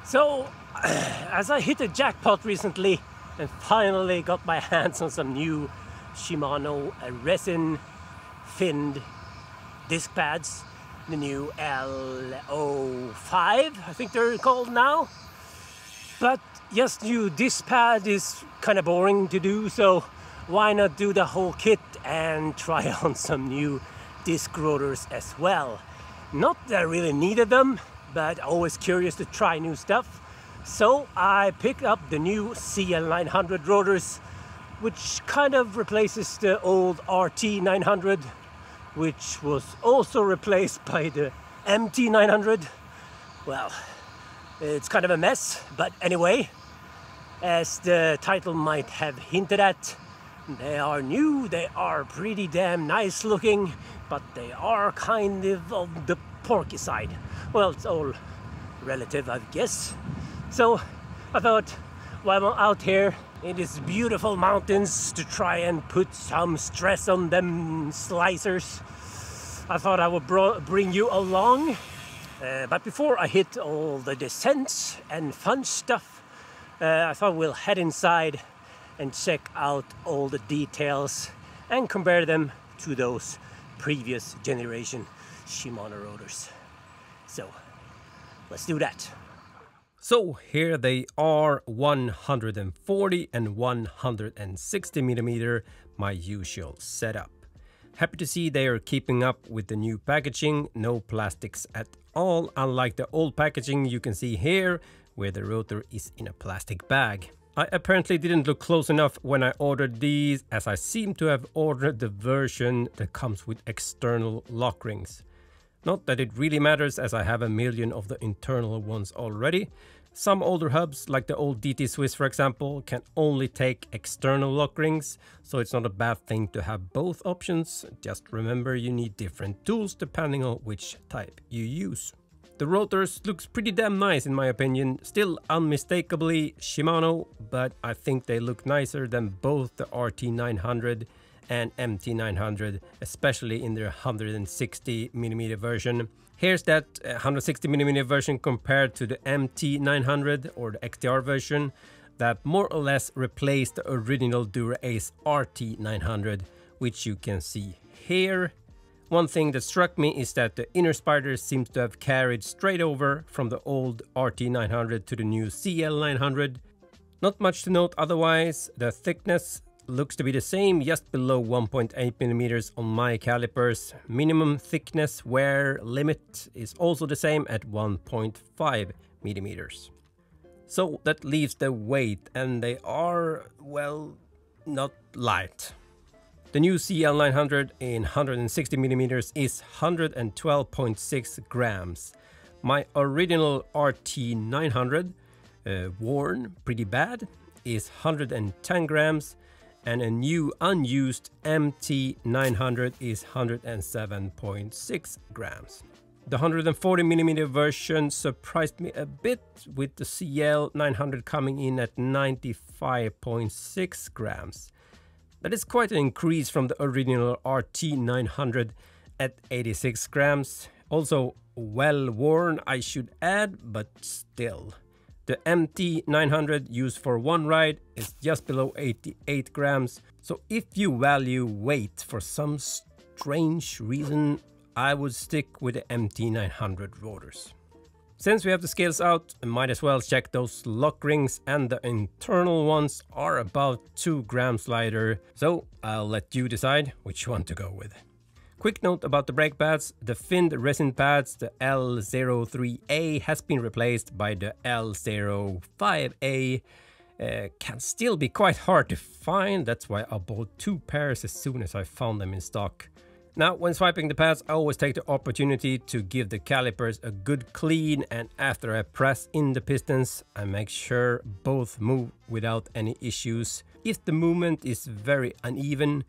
So, as I hit a jackpot recently and finally got my hands on some new Shimano resin finned disc pads, the new L05, I think they're called now. But just new disc pad is kind of boring to do, so why not do the whole kit and try on some new disc rotors as well. Not that I really needed them, but always curious to try new stuff. So I picked up the new CL900 rotors, which kind of replaces the old RT-900, which was also replaced by the MT-900. Well, it's kind of a mess, but anyway, as the title might have hinted at, they are new, they are pretty damn nice looking, but they are kind of on the porky side. Well, it's all relative, I guess. So I thought, while I'm out here in these beautiful mountains to try and put some stress on them slicers, I thought I would bring you along. But before I hit all the descents and fun stuff, I thought we'll head inside and check out all the details and compare them to those previous generation Shimano rotors. So let's do that. So here they are, 140 and 160 millimeter, my usual setup. Happy to see they are keeping up with the new packaging, no plastics at all, unlike the old packaging you can see here, where the rotor is in a plastic bag. I apparently didn't look close enough when I ordered these, as I seem to have ordered the version that comes with external lock rings. Not that it really matters, as I have a million of the internal ones already. Some older hubs, like the old DT Swiss for example, can only take external lock rings, so it's not a bad thing to have both options. Just remember you need different tools depending on which type you use. The rotors looks pretty damn nice in my opinion, still unmistakably Shimano, but I think they look nicer than both the RT-900 and MT-900, especially in their 160mm version. Here's that 160mm version compared to the MT-900 or the XTR version that more or less replaced the original Dura Ace RT-900, which you can see here. One thing that struck me is that the inner spider seems to have carried straight over from the old RT-900 to the new CL900. Not much to note otherwise. The thickness looks to be the same, just below 1.8mm on my calipers. Minimum thickness wear limit is also the same at 1.5mm. So that leaves the weight, and they are, well, not light. The new CL900 in 160mm is 112.6 grams. My original RT-900, worn pretty bad, is 110 grams, and a new unused MT-900 is 107.6 grams. The 140mm version surprised me a bit, with the CL900 coming in at 95.6 grams. That is quite an increase from the original RT-900 at 86 grams. Also well worn, I should add, but still. The MT-900 used for one ride is just below 88 grams. So if you value weight for some strange reason, I would stick with the MT-900 rotors. Since we have the scales out, I might as well check those lock rings, and the internal ones are about 2 grams lighter, so I'll let you decide which one to go with. Quick note about the brake pads: the finned resin pads, the L03A has been replaced by the L05A. Can still be quite hard to find, that's why I bought 2 pairs as soon as I found them in stock. Now, when swiping the pads, I always take the opportunity to give the calipers a good clean, and after I press in the pistons, I make sure both move without any issues. If the movement is very uneven,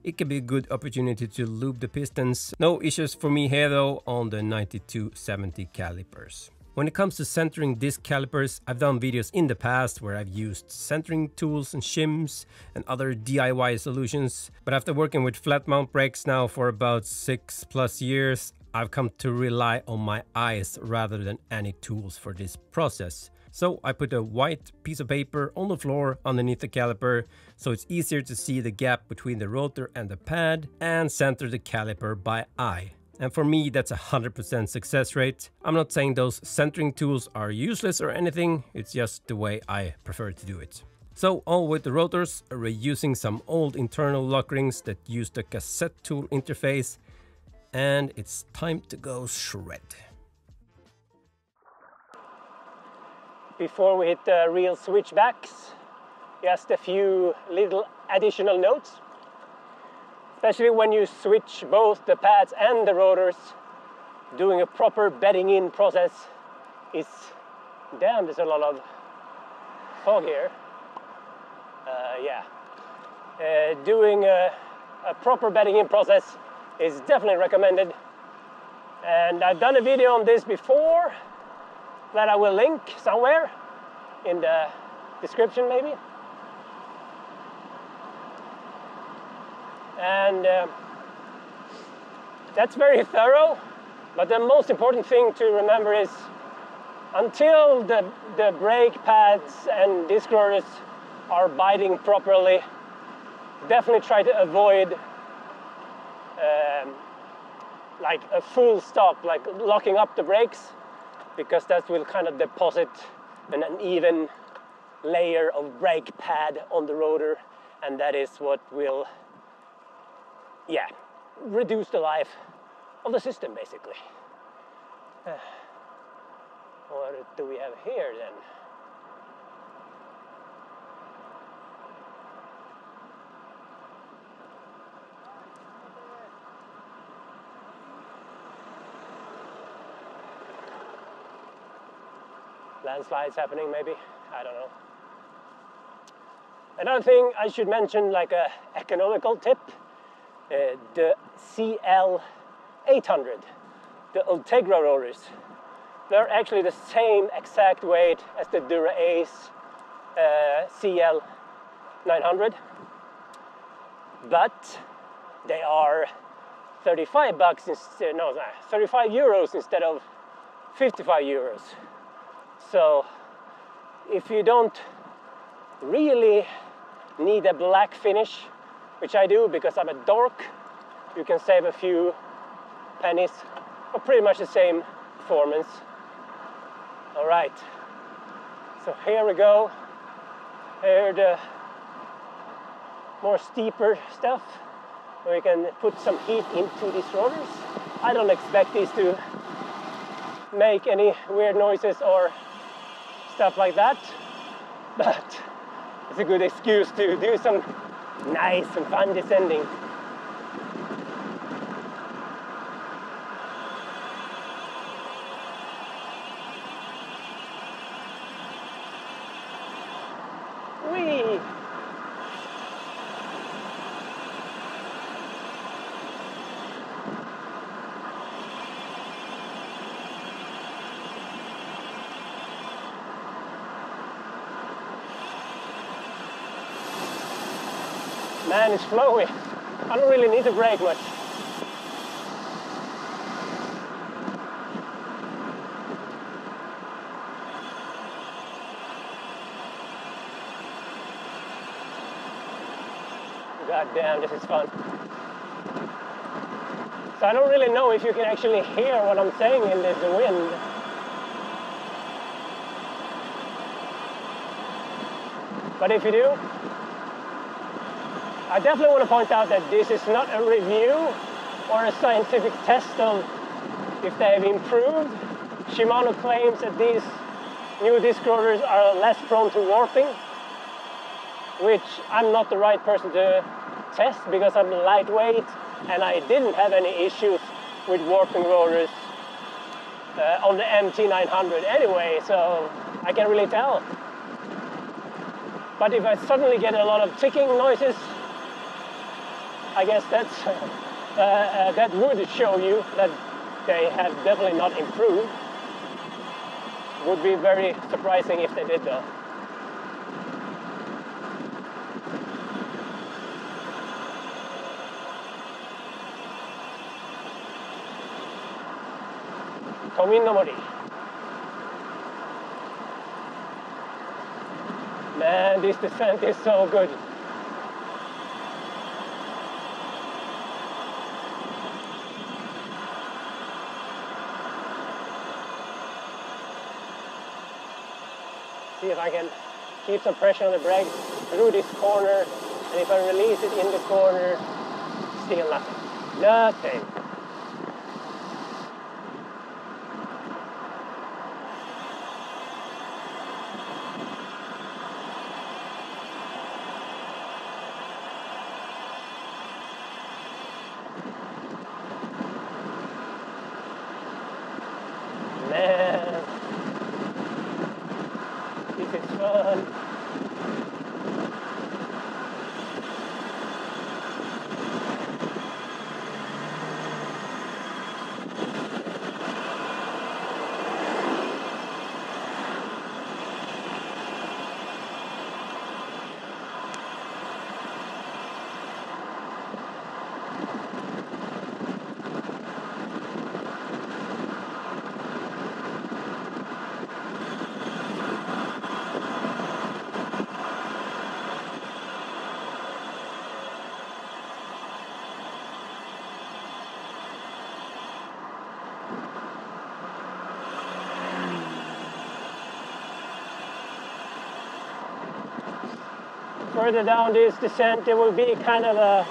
it can be a good opportunity to lube the pistons. No issues for me here though on the 9270 calipers. When it comes to centering disc calipers, I've done videos in the past where I've used centering tools and shims and other DIY solutions. But after working with flat mount brakes now for about 6+ years, I've come to rely on my eyes rather than any tools for this process. So I put a white piece of paper on the floor underneath the caliper, so it's easier to see the gap between the rotor and the pad, and center the caliper by eye. And for me, that's a 100% success rate. I'm not saying those centering tools are useless or anything, it's just the way I prefer to do it. So on with the rotors, reusing some old internal lock rings that use the cassette tool interface, and it's time to go shred. Before we hit the real switchbacks, just a few little additional notes. Especially when you switch both the pads and the rotors, doing a proper bedding in process is... Damn, there's a lot of fog here. Doing a proper bedding in process is definitely recommended. And I've done a video on this before that I will link somewhere in the description maybe. And that's very thorough, but the most important thing to remember is until the brake pads and disc rotors are biting properly, definitely try to avoid like a full stop, like locking up the brakes, because that will kind of deposit an uneven layer of brake pad on the rotor, and that is what will reduce the life of the system basically. What do we have here then? Landslides happening maybe, I don't know. Another thing I should mention, like a economical tip, the CL900, the Ultegra rotors. They're actually the same exact weight as the Dura Ace CL900, but they are 35 euros instead of 55 euros. So if you don't really need a black finish, which I do because I'm a dork, you can save a few pennies for pretty much the same performance. All right, so here we go. Here the more steeper stuff. We can put some heat into these rotors. I don't expect these to make any weird noises or stuff like that, but it's a good excuse to do some nice and fun descending. Whee! Man, it's flowy. I don't really need to brake much. God damn, this is fun. So I don't really know if you can actually hear what I'm saying in this wind. But if you do, I definitely want to point out that this is not a review or a scientific test of if they have improved. Shimano claims that these new disc rotors are less prone to warping, which I'm not the right person to test because I'm lightweight and I didn't have any issues with warping rotors on the RT-900 anyway, so I can't really tell. But if I suddenly get a lot of ticking noises, I guess that's that would show you that they have definitely not improved. Would be very surprising if they did though. Tomon Mori. Man, this descent is so good. See if I can keep some pressure on the brake through this corner, and if I release it in the corner, still nothing. Nothing. Man, this is fun. Further down this descent, there will be kind of a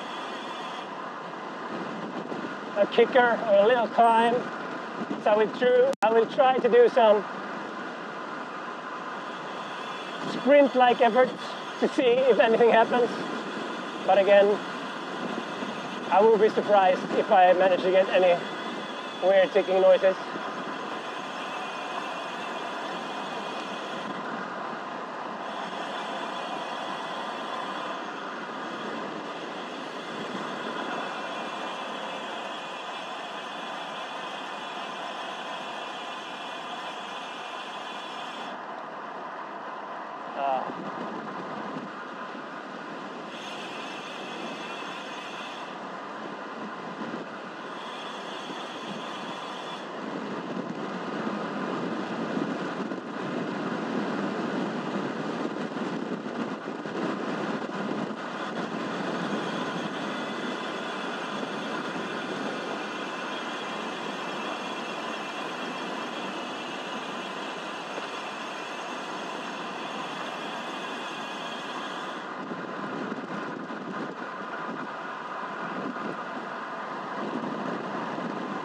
kicker or a little climb. So I will try to do some sprint-like efforts to see if anything happens. But again, I will be surprised if I manage to get any weird ticking noises.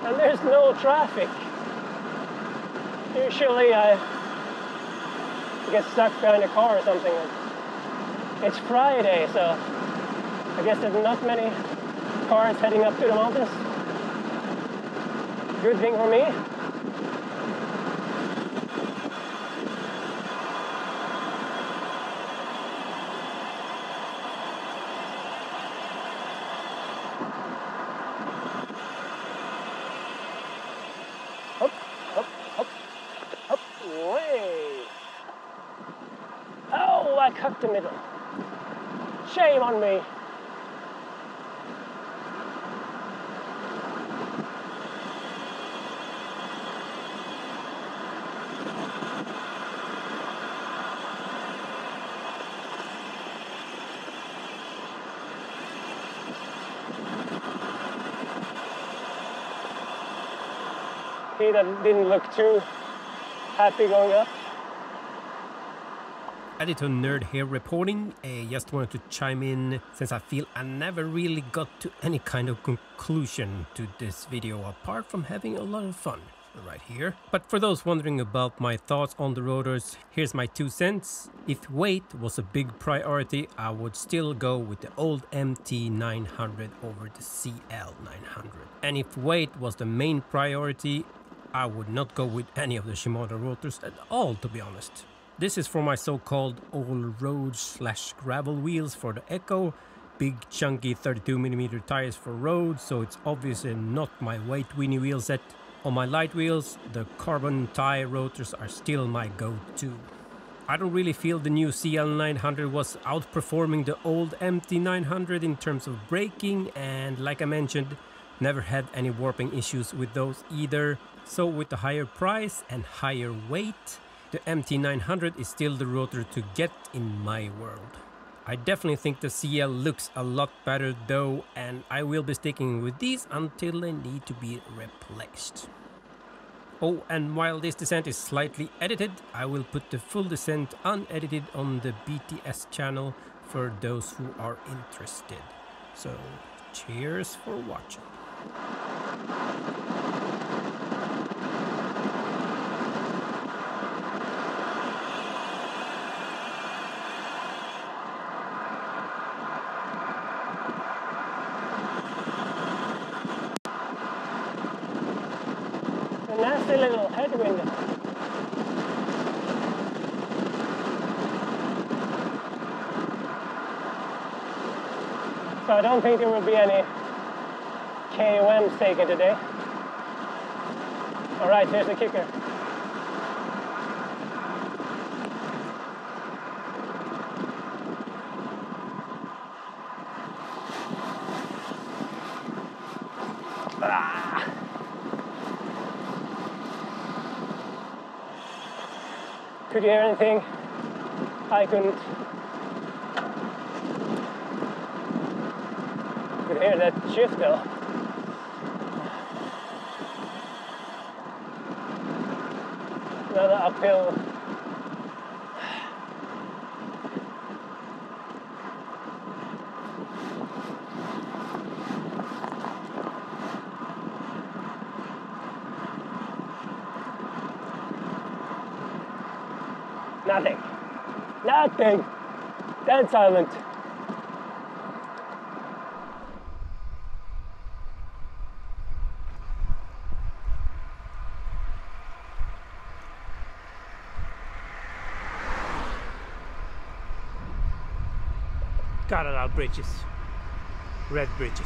And there's no traffic. Usually I get stuck behind a car or something. It's Friday, so I guess there's not many cars heading up to the mountains. Good thing for me. Up, up, up, up, way. Oh, I cut the middle. Shame on me. He didn't look too happy going up. Editor Nerd here reporting. Just wanted to chime in since I feel I never really got to any kind of conclusion to this video apart from having a lot of fun right here. But for those wondering about my thoughts on the rotors, here's my 2 cents. If weight was a big priority, I would still go with the old MT900 over the CL900. And if weight was the main priority, I would not go with any of the Shimano rotors at all, to be honest. This is for my so-called all-road/gravel wheels for the Echo, big chunky 32mm tires for road, so it's obviously not my weight weenie wheel set. On my light wheels, the carbon tie rotors are still my go-to. I don't really feel the new CL900 was outperforming the old MT900 in terms of braking, and like I mentioned, Never had any warping issues with those either. So with the higher price and higher weight, the RT-900 is still the rotor to get in my world. I definitely think the CL looks a lot better though, and I will be sticking with these until they need to be replaced. Oh, and while this descent is slightly edited, I will put the full descent unedited on the BTS channel for those who are interested. So, cheers for watching. A nasty little headwind. So I don't think there will be any KOMs taken today. Alright, here's the kicker. Could you hear anything? I couldn't. Could hear that shift though. Another uphill. Nothing. Nothing. Dead silent. Gotta love bridges. Red bridges.